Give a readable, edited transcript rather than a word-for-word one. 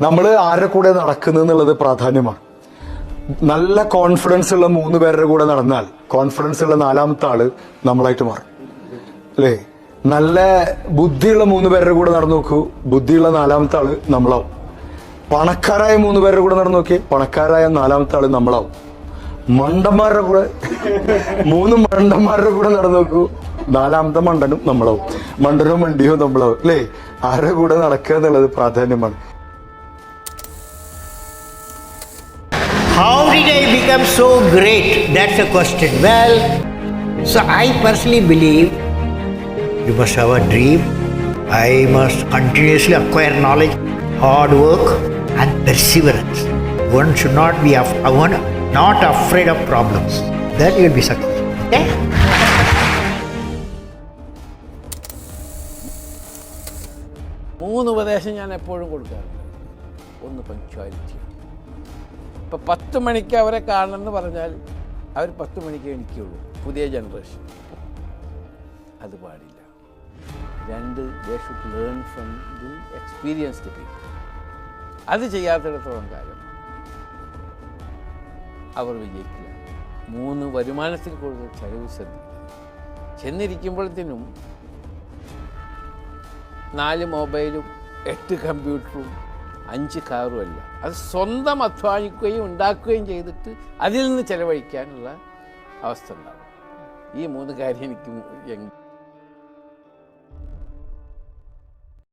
നമ്മൾ ആരുടെ കൂടെ നടക്കുന്നു എന്നുള്ളത് പ്രാധാന്യമാണ്. നല്ല കോൺഫിഡൻസ് ഉള്ള 3 പേരുടെ കൂടെ നടന്നാൽ കോൺഫിഡൻസ് ഉള്ള 4ാമത്തെ ആള് നമ്മളായിട്ട് മാറും, അല്ലേ? നല്ല ബുദ്ധിയുള്ള 3 പേരുടെ കൂടെ നടന്നു നോക്കൂ, ബുദ്ധിയുള്ള 4ാമത്തെ ആള് നമ്മളാവും. പണക്കാരായ 3 പേരുടെ കൂടെ നടന്നു നോക്കിയേ, പണക്കാരായ 4ാമത്തെ ആള് നമ്മളാവും. മണ്ടന്മാരുടെ കൂടെ 3 മണ്ടന്മാരുടെ കൂടെ നടന്നു നോക്കൂ, 4ാമത്തെ മണ്ടനും നമ്മളാവും. മണ്ടനോ മണ്ടിയോ നമ്മളാവും, അല്ലേ? ആരുടെ കൂടെ നടക്കുക എന്നുള്ളത് പ്രാധാന്യമാണ്. How did I become so great? That's the question. Well, so I personally believe you must have a dream. I must continuously acquire knowledge, hard work, and perseverance. One should not be not afraid of problems. Then you will be successful. Okay? മൂന്ന് ഉപദേശം ഞാൻ എപ്പോഴും കൊടുക്കാറുണ്ട്. ഒന്ന് punctuality. ഇപ്പോൾ 10 മണിക്ക് അവരെ കാണണമെന്ന് പറഞ്ഞാൽ അവർ 10 മണിക്ക് എണിക്കുള്ളൂ. പുതിയ ജനറേഷൻ അത് പാടില്ല. 2, they should learn from the experienced people. അത് ചെയ്യാത്തിടത്തോളം കാലം അവർ വിജയിക്കില്ല. 3, വരുമാനത്തിൽ കൂടുതൽ ചെലവ് ശ്രദ്ധിക്കുക. ചെന്നിരിക്കുമ്പോഴത്തേനും 4 മൊബൈലും 8 കമ്പ്യൂട്ടറും 5 കാറും അല്ല. അത് സ്വന്തം അധ്വാനിക്കുകയും ഉണ്ടാക്കുകയും ചെയ്തിട്ട് അതിൽ നിന്ന് ചെലവഴിക്കാനുള്ള അവസ്ഥ ഉണ്ടാകും. ഈ 3 കാര്യം എനിക്ക്